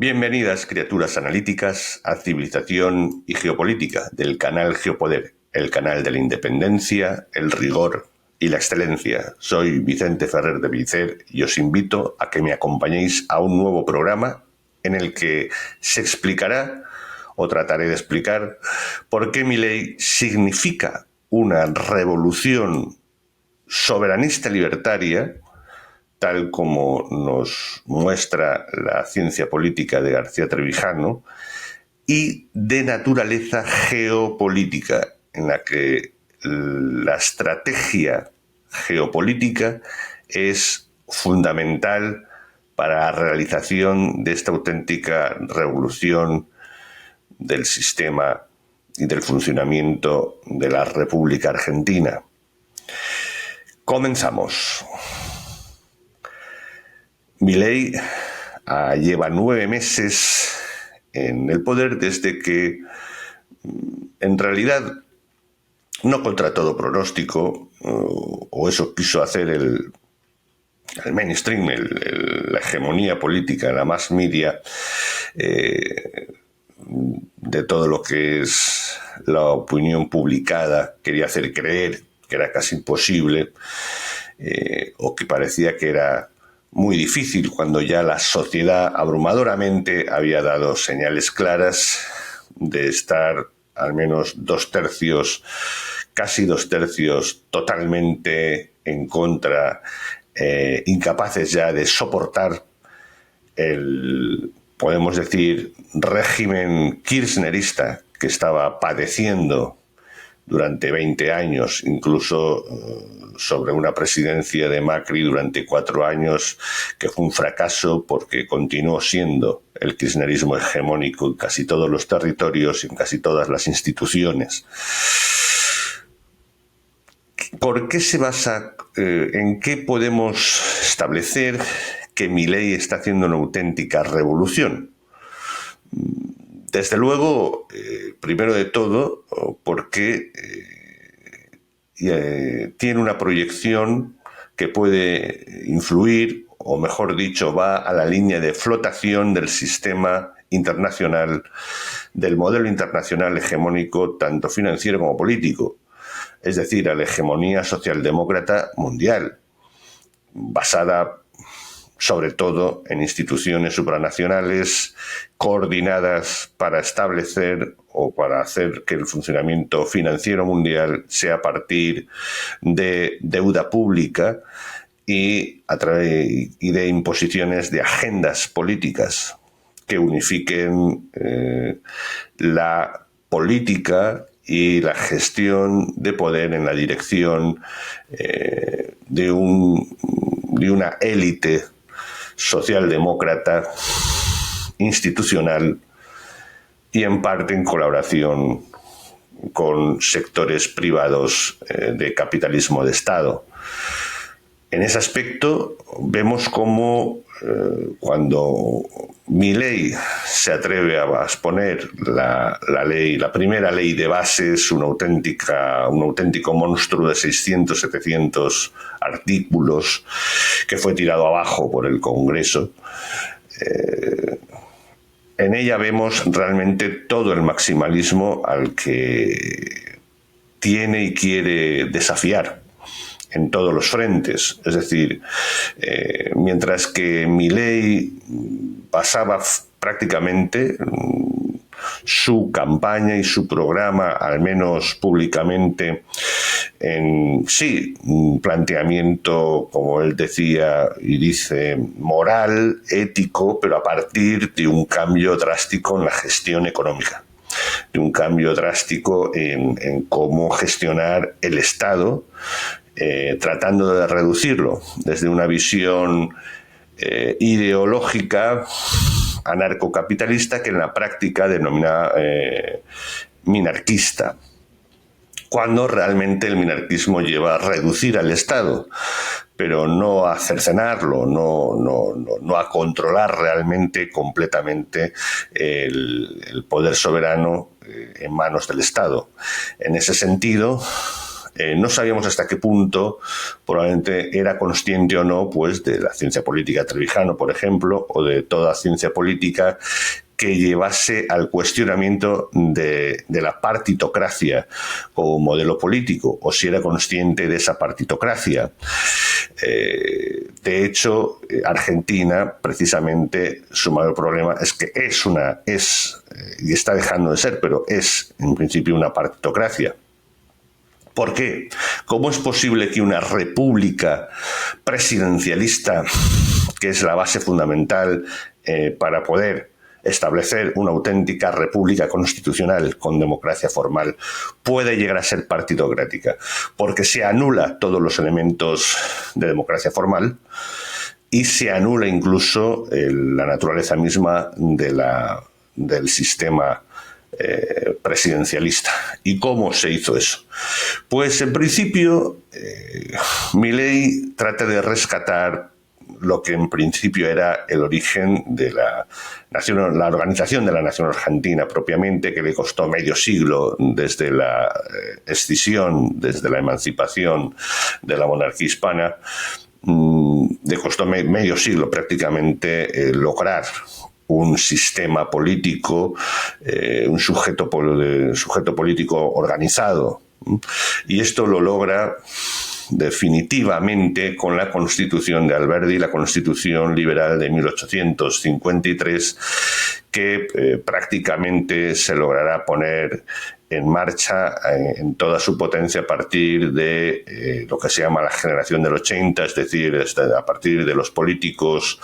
Bienvenidas, criaturas analíticas, a Civilización y Geopolítica, del canal Geopoder, el canal de la independencia, el rigor y la excelencia. Soy Vicente Ferrer de Bellver y os invito a que me acompañéis a un nuevo programa en el que se explicará, o trataré de explicar, por qué mi ley significa una revolución soberanista libertaria, tal como nos muestra la ciencia política de García Trevijano, y de naturaleza geopolítica, en la que la estrategia geopolítica es fundamental para la realización de esta auténtica revolución del sistema y del funcionamiento de la República Argentina. Comenzamos. Milei lleva 9 meses en el poder desde que, en realidad, no contra todo pronóstico, o eso quiso hacer el mainstream, la hegemonía política, la mass media, de todo lo que es la opinión publicada, quería hacer creer que era casi imposible, o que parecía que era muy difícil, cuando ya la sociedad abrumadoramente había dado señales claras de estar al menos casi dos tercios totalmente en contra, incapaces ya de soportar el, podemos decir, régimen kirchnerista que estaba padeciendo durante 20 años, incluso sobre una presidencia de Macri durante 4 años, que fue un fracaso porque continuó siendo el kirchnerismo hegemónico en casi todos los territorios y en casi todas las instituciones. ¿Por qué se basa, en qué podemos establecer que Milei está haciendo una auténtica revolución? Desde luego, primero de todo, porque tiene una proyección que puede influir, o mejor dicho, va a la línea de flotación del sistema internacional, del modelo internacional hegemónico, tanto financiero como político, es decir, a la hegemonía socialdemócrata mundial, basada sobre todo en instituciones supranacionales coordinadas para establecer o para hacer que el funcionamiento financiero mundial sea a partir de deuda pública y de imposiciones de agendas políticas que unifiquen la política y la gestión de poder en la dirección de una élite socialdemócrata, institucional y en parte en colaboración con sectores privados de capitalismo de Estado. En ese aspecto vemos cómo cuando Milei se atreve a exponer la primera ley de bases, un auténtico monstruo de 600-700 artículos que fue tirado abajo por el Congreso, en ella vemos realmente todo el maximalismo al que tiene y quiere desafiar en todos los frentes. Es decir, mientras que Milei basaba prácticamente su campaña y su programa, al menos públicamente, en un planteamiento, como él decía y dice, moral, ético, pero a partir de un cambio drástico en la gestión económica, de un cambio drástico en cómo gestionar el Estado, tratando de reducirlo desde una visión ideológica anarcocapitalista que en la práctica denomina minarquista, cuando realmente el minarquismo lleva a reducir al Estado, pero no a cercenarlo, no a controlar realmente completamente el poder soberano en manos del Estado. En ese sentido, No sabíamos hasta qué punto probablemente era consciente o no pues de la ciencia política de Trevijano, por ejemplo, o de toda ciencia política que llevase al cuestionamiento de la partitocracia como modelo político, o si era consciente de esa partitocracia. De hecho, Argentina, precisamente, su mayor problema es que y está dejando de ser, pero es, en principio, una partitocracia. ¿Por qué? ¿Cómo es posible que una república presidencialista, que es la base fundamental para poder establecer una auténtica república constitucional con democracia formal, puede llegar a ser partitocrática? Porque se anula todos los elementos de democracia formal y se anula incluso la naturaleza misma del sistema presidencialista. ¿Y cómo se hizo eso? Pues en principio Milei trata de rescatar lo que en principio era el origen de la organización de la nación argentina propiamente, que le costó medio siglo desde la escisión, desde la emancipación de la monarquía hispana. Le costó medio siglo prácticamente lograr un sistema político, un sujeto político organizado. Y esto lo logra definitivamente con la Constitución de Alberdi, la Constitución Liberal de 1853, que prácticamente se logrará poner en marcha en toda su potencia a partir de lo que se llama la generación del 80, es decir, a partir de los políticos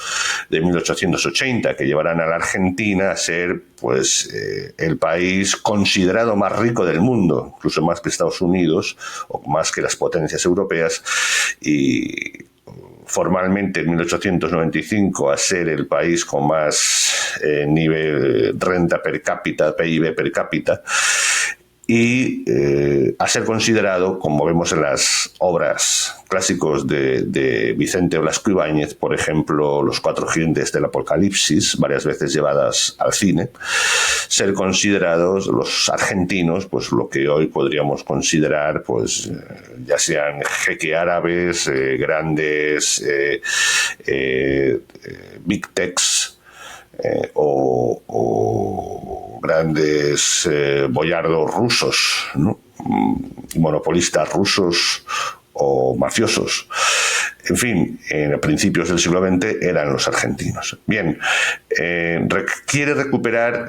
de 1880, que llevarán a la Argentina a ser pues el país considerado más rico del mundo, incluso más que Estados Unidos o más que las potencias europeas, y formalmente en 1895 a ser el país con más nivel renta per cápita, PIB per cápita, y a ser considerado, como vemos en las obras clásicos de Vicente Blasco Ibáñez, por ejemplo, Los Cuatro Jinetes del Apocalipsis, varias veces llevadas al cine, ser considerados los argentinos, pues lo que hoy podríamos considerar, pues ya sean jeque árabes, grandes big techs, o grandes boyardos rusos, ¿no? Monopolistas rusos o mafiosos. En fin, en principios del siglo XX eran los argentinos. Bien, quiere recuperar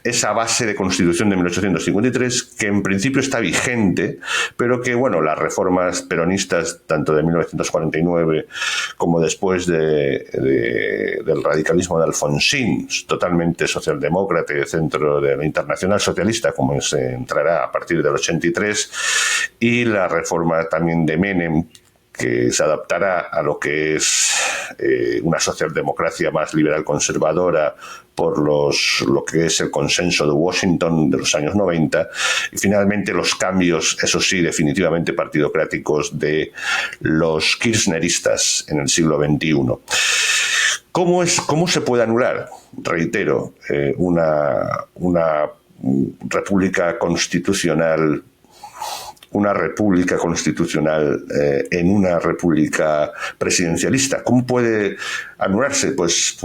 esa base de Constitución de 1853 que en principio está vigente, pero que, bueno, las reformas peronistas, tanto de 1949 como después del radicalismo de Alfonsín, totalmente socialdemócrata y de centro de la Internacional Socialista, como se entrará a partir del 83, y la reforma también de Menem, que se adaptará a lo que es una socialdemocracia más liberal conservadora por lo que es el consenso de Washington de los años 90, y finalmente los cambios, eso sí, definitivamente partidocráticos de los kirchneristas en el siglo XXI. ¿Cómo se puede anular? Reitero, una república constitucional en una república presidencialista. ¿Cómo puede anularse? Pues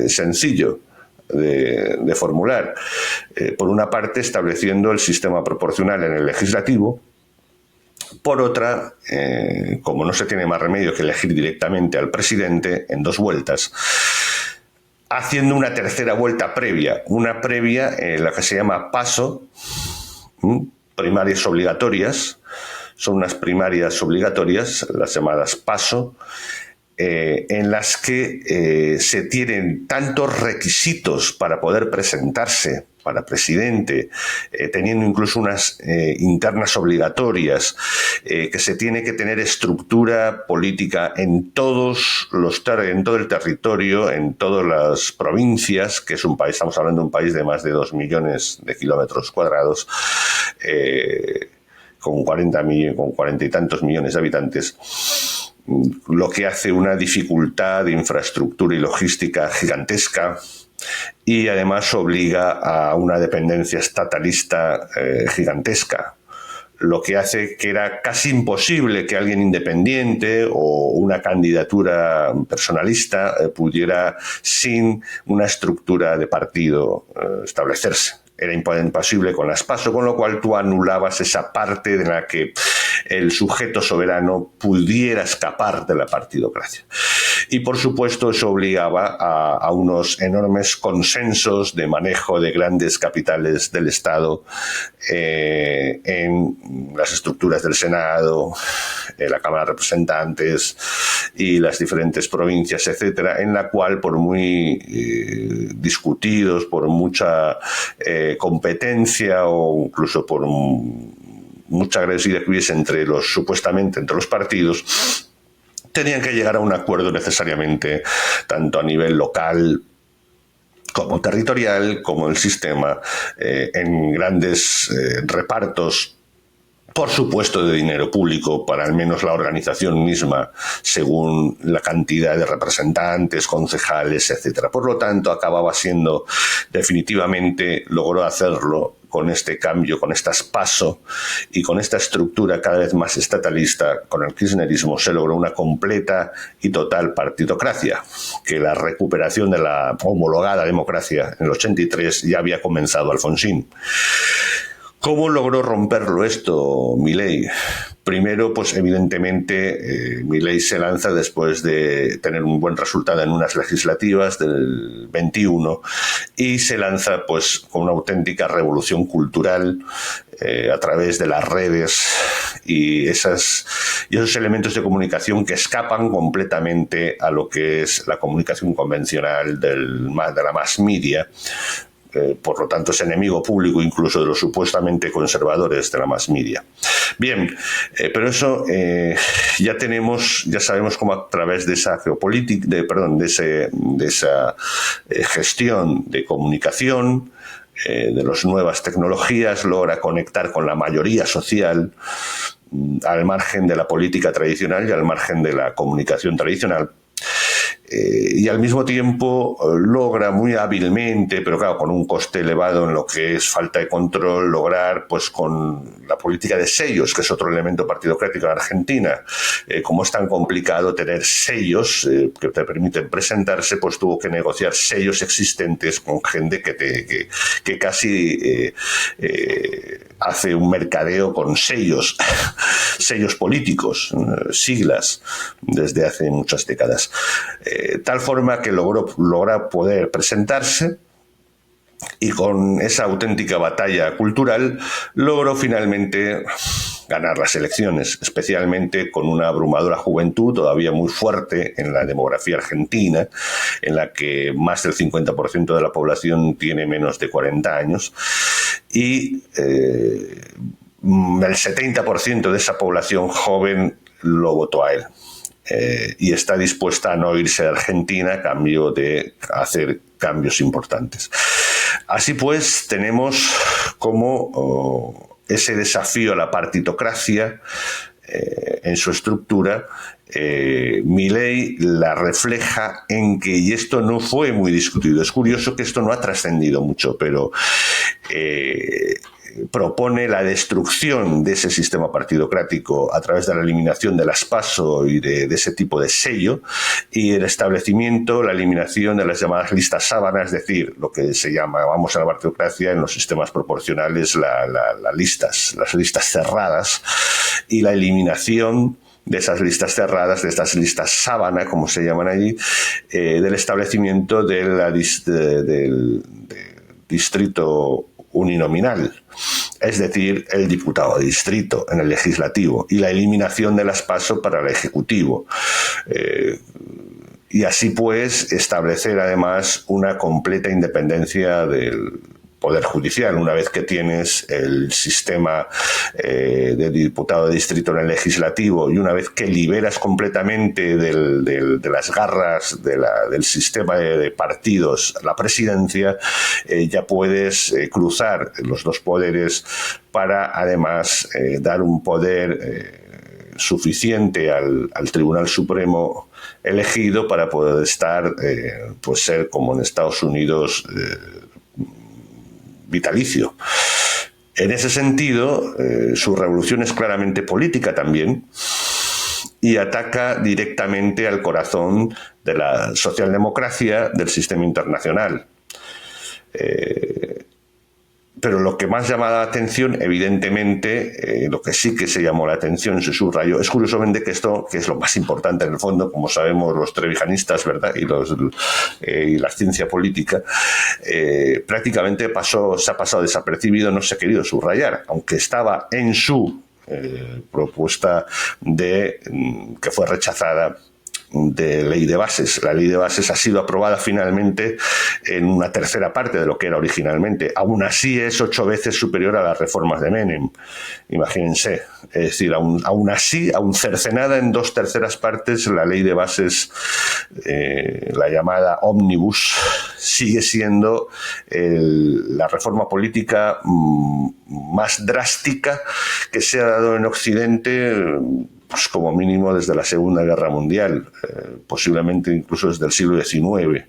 sencillo de formular. Por una parte, estableciendo el sistema proporcional en el legislativo. Por otra, como no se tiene más remedio que elegir directamente al presidente en 2 vueltas, haciendo una tercera vuelta previa, en la que se llama PASO, primarias obligatorias. Son unas primarias obligatorias, las llamadas PASO, en las que se tienen tantos requisitos para poder presentarse para presidente, teniendo incluso unas internas obligatorias, que se tiene que tener estructura política en todo el territorio, en todas las provincias, que es un país, estamos hablando de un país de más de 2 millones de kilómetros cuadrados, con 40 y tantos millones de habitantes, lo que hace una dificultad de infraestructura y logística gigantesca, y además obliga a una dependencia estatalista gigantesca, lo que hace que era casi imposible que alguien independiente o una candidatura personalista pudiera, sin una estructura de partido, establecerse. Era imposible con las PASO, con lo cual tú anulabas esa parte de la que el sujeto soberano pudiera escapar de la partidocracia. Y, por supuesto, eso obligaba a unos enormes consensos de manejo de grandes capitales del Estado en las estructuras del Senado, en la Cámara de Representantes y las diferentes provincias, etcétera, en la cual, por muy discutidos, por mucha competencia o incluso por mucha agresividad que hubiese supuestamente entre los partidos, tenían que llegar a un acuerdo necesariamente, tanto a nivel local como territorial, como el sistema, en grandes repartos, por supuesto, de dinero público para al menos la organización misma, según la cantidad de representantes, concejales, etcétera. Por lo tanto, acababa siendo definitivamente, logró hacerlo con este cambio, con estas PASO y con esta estructura cada vez más estatalista, con el kirchnerismo se logró una completa y total partidocracia, que la recuperación de la homologada democracia en el 83 ya había comenzado Alfonsín. ¿Cómo logró romperlo esto Milei? Primero, pues evidentemente, Milei se lanza después de tener un buen resultado en unas legislativas del 21 y se lanza pues con una auténtica revolución cultural a través de las redes y esos elementos de comunicación que escapan completamente a lo que es la comunicación convencional de la mass media. Por lo tanto es enemigo público incluso de los supuestamente conservadores de la mass media. Bien, pero eso ya sabemos cómo a través de esa geopolítica, de esa gestión de comunicación, de las nuevas tecnologías, logra conectar con la mayoría social al margen de la política tradicional y al margen de la comunicación tradicional. Y al mismo tiempo logra muy hábilmente, pero claro, con un coste elevado en lo que es falta de control, lograr pues con la política de sellos, que es otro elemento partidocrático en Argentina. Como es tan complicado tener sellos que te permiten presentarse, pues tuvo que negociar sellos existentes con gente que casi hace un mercadeo con sellos políticos, siglas, desde hace muchas décadas. Tal forma que logra poder presentarse y con esa auténtica batalla cultural logró finalmente ganar las elecciones, especialmente con una abrumadora juventud todavía muy fuerte en la demografía argentina, en la que más del 50% de la población tiene menos de 40 años y el 70% de esa población joven lo votó a él. Y está dispuesta a no irse de Argentina a cambio de hacer cambios importantes. Así pues, tenemos como ese desafío a la partitocracia en su estructura, Milei la refleja en que, y esto no fue muy discutido, es curioso que esto no ha trascendido mucho, pero propone la destrucción de ese sistema partidocrático a través de la eliminación de las PASO y de ese tipo de sello y el establecimiento, la eliminación de las llamadas listas sábana, es decir, lo que se llama, vamos a la partidocracia en los sistemas proporcionales, las listas cerradas y la eliminación de esas listas cerradas, de estas listas sábana, como se llaman allí, del establecimiento del distrito uninominal, es decir, el diputado de distrito en el legislativo y la eliminación de las PASO para el ejecutivo. Y así pues establecer además una completa independencia del Poder Judicial. Una vez que tienes el sistema de diputado de distrito en el legislativo y una vez que liberas completamente de las garras del sistema de partidos la presidencia, ya puedes cruzar los dos poderes para además dar un poder suficiente al Tribunal Supremo elegido para poder estar, pues ser como en Estados Unidos, vitalicio. En ese sentido, su revolución es claramente política también y ataca directamente al corazón de la socialdemocracia del sistema internacional. Pero lo que más llama la atención, evidentemente, lo que sí que se llamó la atención, se subrayó, es curiosamente que esto, que es lo más importante en el fondo, como sabemos los trevijanistas, ¿verdad? Y la ciencia política, prácticamente se ha pasado desapercibido, no se ha querido subrayar, aunque estaba en su propuesta que fue rechazada, de ley de bases. La ley de bases ha sido aprobada finalmente en una tercera parte de lo que era originalmente. Aún así es 8 veces superior a las reformas de Menem. Imagínense. Es decir, aún así, aún cercenada en 2/3 partes, la ley de bases, la llamada Omnibus, sigue siendo la reforma política más drástica que se ha dado en Occidente, pues como mínimo desde la Segunda Guerra Mundial, posiblemente incluso desde el siglo XIX.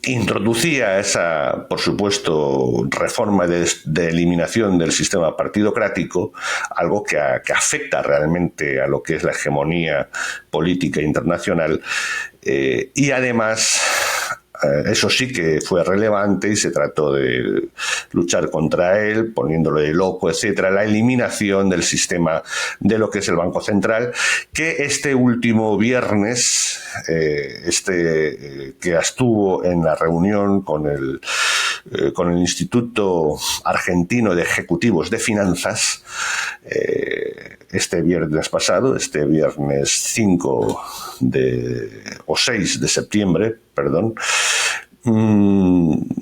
Introducía esa, por supuesto, reforma de eliminación del sistema partidocrático, algo que afecta realmente a lo que es la hegemonía política internacional, y además eso sí que fue relevante y se trató de luchar contra él, poniéndolo de loco, etcétera, la eliminación del sistema de lo que es el Banco Central, que este último viernes, que estuvo en la reunión con el Instituto Argentino de Ejecutivos de Finanzas, este viernes pasado, este viernes 6 de septiembre,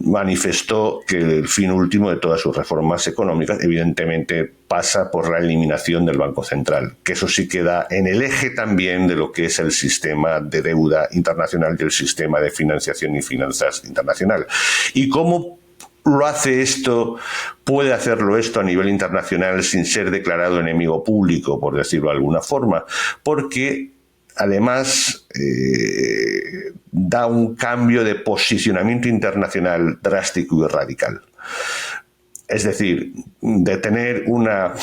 manifestó que el fin último de todas sus reformas económicas evidentemente pasa por la eliminación del Banco Central, que eso sí queda en el eje también de lo que es el sistema de deuda internacional y el sistema de financiación y finanzas internacional. ¿Y cómo lo hace esto? Puede hacerlo esto a nivel internacional sin ser declarado enemigo público, por decirlo de alguna forma, porque además da un cambio de posicionamiento internacional drástico y radical. Es decir, de tener una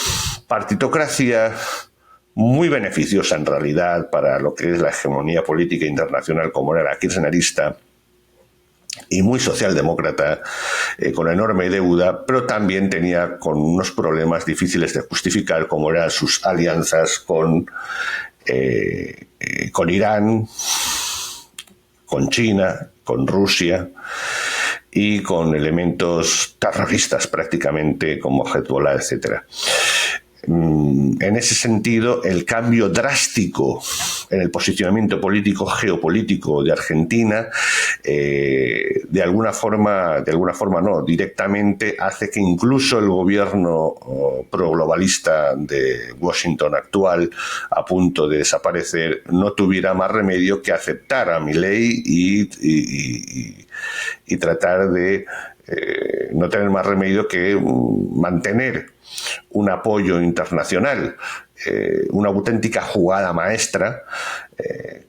partitocracia muy beneficiosa en realidad para lo que es la hegemonía política internacional, como era la kirchnerista, y muy socialdemócrata, con enorme deuda, pero también tenía con unos problemas difíciles de justificar, como eran sus alianzas con Irán, con China, con Rusia y con elementos terroristas prácticamente como Hezbollah, etc. En ese sentido, el cambio drástico en el posicionamiento político, geopolítico de Argentina, de alguna forma no, directamente hace que incluso el gobierno proglobalista de Washington actual, a punto de desaparecer, no tuviera más remedio que aceptar a Milei y tratar de no tener más remedio que mantener un apoyo internacional, una auténtica jugada maestra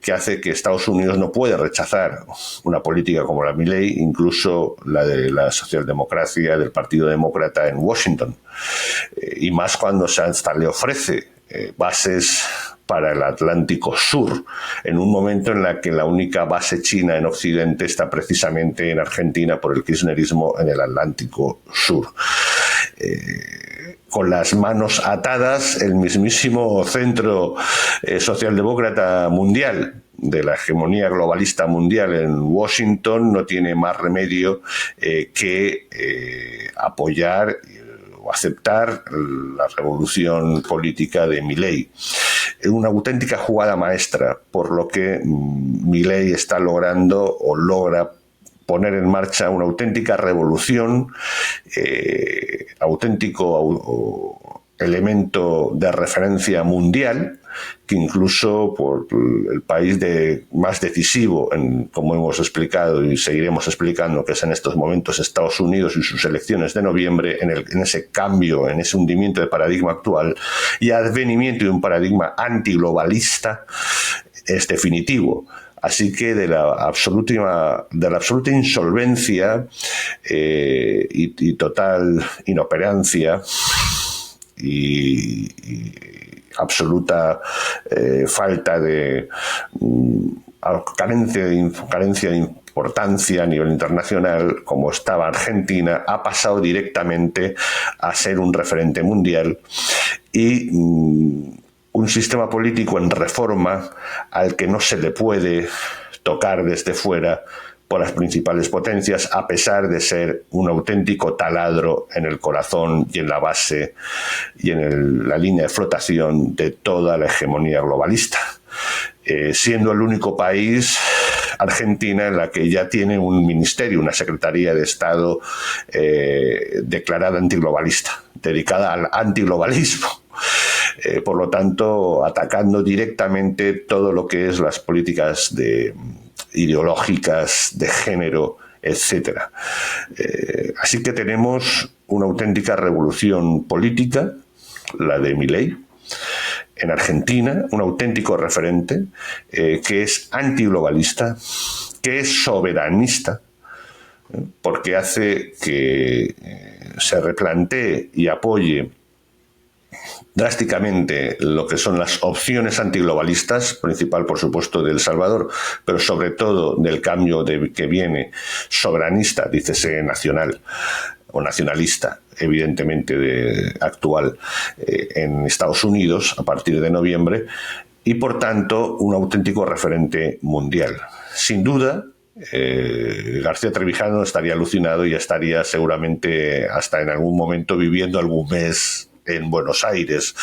que hace que Estados Unidos no puede rechazar una política como la Milei, incluso la de la socialdemocracia del Partido Demócrata en Washington, y más cuando hasta le ofrece bases para el Atlántico Sur, en un momento en la que la única base china en Occidente está precisamente en Argentina por el kirchnerismo en el Atlántico Sur. Con las manos atadas, el mismísimo centro socialdemócrata mundial de la hegemonía globalista mundial en Washington no tiene más remedio que apoyar o aceptar la revolución política de Milei. Una auténtica jugada maestra, por lo que Milei está logrando o logra poner en marcha una auténtica revolución, auténtico elemento de referencia mundial, que incluso por el país más decisivo, como hemos explicado y seguiremos explicando, que es en estos momentos Estados Unidos y sus elecciones de noviembre, en ese cambio, en ese hundimiento de paradigma actual y advenimiento de un paradigma antiglobalista, es definitivo. Así que de la absoluta insolvencia y total inoperancia y absoluta falta de carencia de importancia a nivel internacional, como estaba Argentina, ha pasado directamente a ser un referente mundial y un sistema político en reforma al que no se le puede tocar desde fuera por las principales potencias, a pesar de ser un auténtico taladro en el corazón y en la base y en la línea de flotación de toda la hegemonía globalista. Siendo el único país, Argentina, en la que ya tiene un ministerio, una Secretaría de Estado declarada antiglobalista, dedicada al antiglobalismo. Por lo tanto, atacando directamente todo lo que es las políticas ideológicas de género, etcétera. Así que tenemos una auténtica revolución política, la de Milei, en Argentina, un auténtico referente que es antiglobalista, que es soberanista, porque hace que se replantee y apoye drásticamente lo que son las opciones antiglobalistas, principal por supuesto de El Salvador, pero sobre todo del cambio que viene soberanista, dícese nacional o nacionalista, evidentemente actual en Estados Unidos a partir de noviembre, y por tanto un auténtico referente mundial. Sin duda, García Trevijano estaría alucinado y estaría seguramente hasta en algún momento viviendo algún mes en Buenos Aires,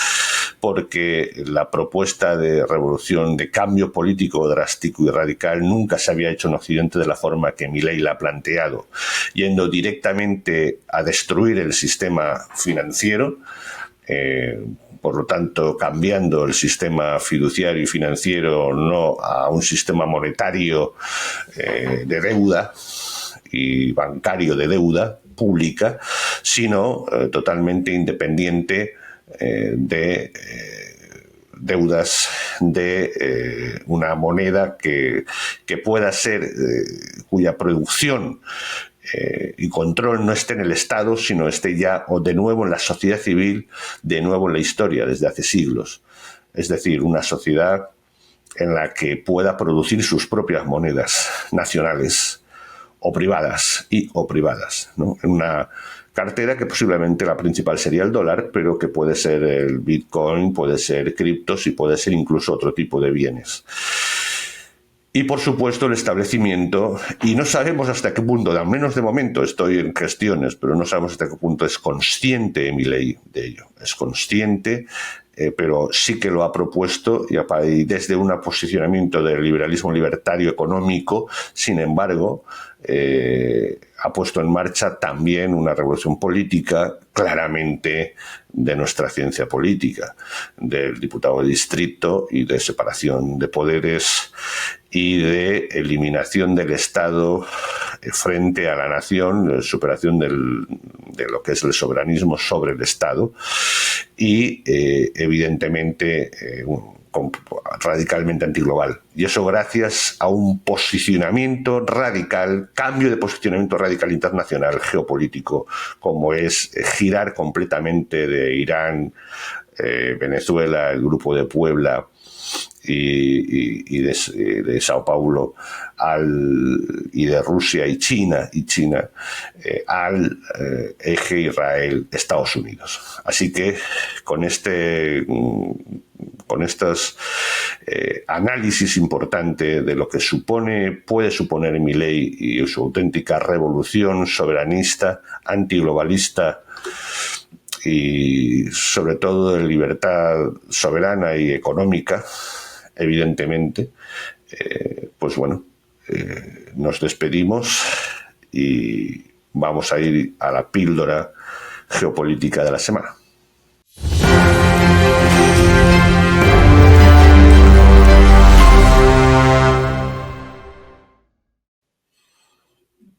porque la propuesta de revolución, de cambio político drástico y radical nunca se había hecho en Occidente de la forma que Milei la ha planteado, yendo directamente a destruir el sistema financiero, por lo tanto cambiando el sistema fiduciario y financiero no a un sistema monetario de deuda y bancario de deuda pública, sino totalmente independiente de deudas de una moneda que pueda ser, cuya producción y control no esté en el Estado, sino esté ya o de nuevo en la sociedad civil, de nuevo en la historia desde hace siglos. Es decir, una sociedad en la que pueda producir sus propias monedas nacionales o privadas, ¿no? En una cartera que posiblemente la principal sería el dólar, pero que puede ser el Bitcoin, puede ser criptos y puede ser incluso otro tipo de bienes. Y por supuesto el establecimiento, y no sabemos hasta qué punto, al menos de momento estoy en gestiones, pero no sabemos hasta qué punto es consciente Milei de ello. Es consciente, pero sí que lo ha propuesto y desde un posicionamiento del liberalismo libertario económico. Sin embargo, ha puesto en marcha también una revolución política claramente de nuestra ciencia política, del diputado de distrito y de separación de poderes y de eliminación del Estado frente a la nación, superación de lo que es el soberanismo sobre el Estado y evidentemente radicalmente antiglobal. Y eso gracias a un posicionamiento radical, cambio de posicionamiento radical internacional geopolítico, como es girar completamente de Irán, Venezuela, el Grupo de Puebla y de Sao Paulo y de Rusia y China al eje Israel-Estados Unidos. Así que con estos análisis importante de lo que puede suponer Milei y su auténtica revolución soberanista, antiglobalista y sobre todo de libertad soberana y económica, evidentemente, pues bueno, nos despedimos y vamos a ir a la píldora geopolítica de la semana.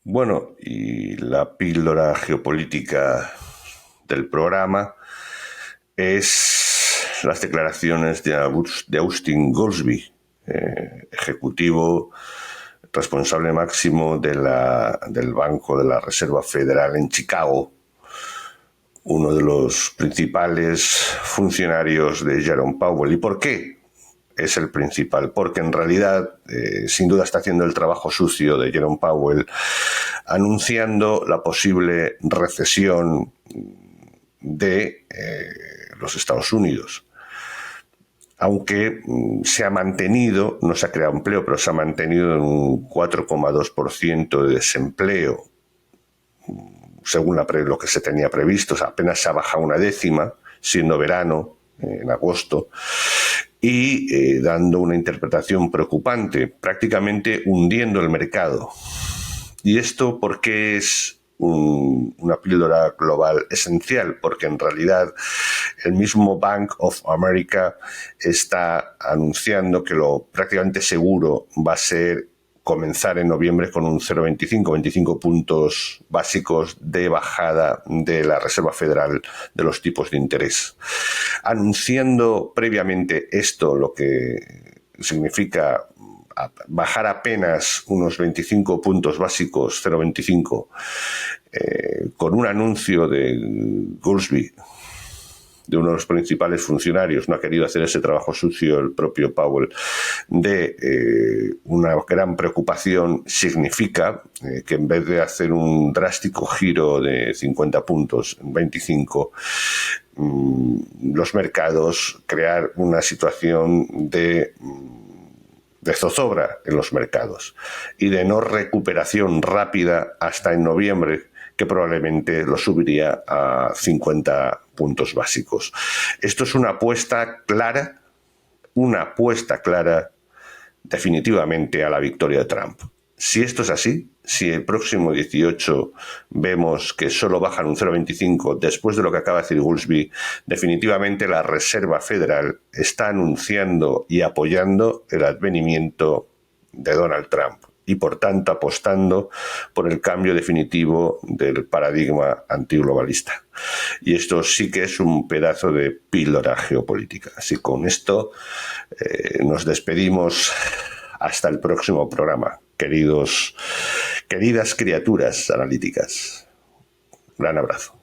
Bueno, y la píldora geopolítica del programa es las declaraciones de Austin Goolsbee, ejecutivo, responsable máximo del Banco de la Reserva Federal en Chicago, uno de los principales funcionarios de Jerome Powell. ¿Y por qué es el principal? Porque en realidad, sin duda, está haciendo el trabajo sucio de Jerome Powell, anunciando la posible recesión de los Estados Unidos. Aunque se ha mantenido, no se ha creado empleo, pero se ha mantenido en un 4,2% de desempleo, según lo que se tenía previsto. O sea, apenas se ha bajado una décima, siendo verano, en agosto, y dando una interpretación preocupante, prácticamente hundiendo el mercado. ¿Y esto por qué es una píldora global esencial? Porque en realidad el mismo Bank of America está anunciando que lo prácticamente seguro va a ser comenzar en noviembre con un 25 puntos básicos de bajada de la Reserva Federal de los tipos de interés. Anunciando previamente esto, lo que significa bajar apenas unos 25 puntos básicos, 0,25, con un anuncio de Goolsbee, de uno de los principales funcionarios, no ha querido hacer ese trabajo sucio el propio Powell, de una gran preocupación, significa que en vez de hacer un drástico giro de 50 puntos en 25, los mercados crear una situación de zozobra en los mercados y de no recuperación rápida hasta en noviembre, que probablemente lo subiría a 50 puntos básicos. Esto es una apuesta clara definitivamente a la victoria de Trump. Si esto es así, si el próximo 18 vemos que solo bajan un 0,25 después de lo que acaba de decir Goolsbee, definitivamente la Reserva Federal está anunciando y apoyando el advenimiento de Donald Trump y, por tanto, apostando por el cambio definitivo del paradigma antiglobalista. Y esto sí que es un pedazo de píldora geopolítica. Así, con esto nos despedimos hasta el próximo programa, queridas criaturas analíticas. Gran abrazo.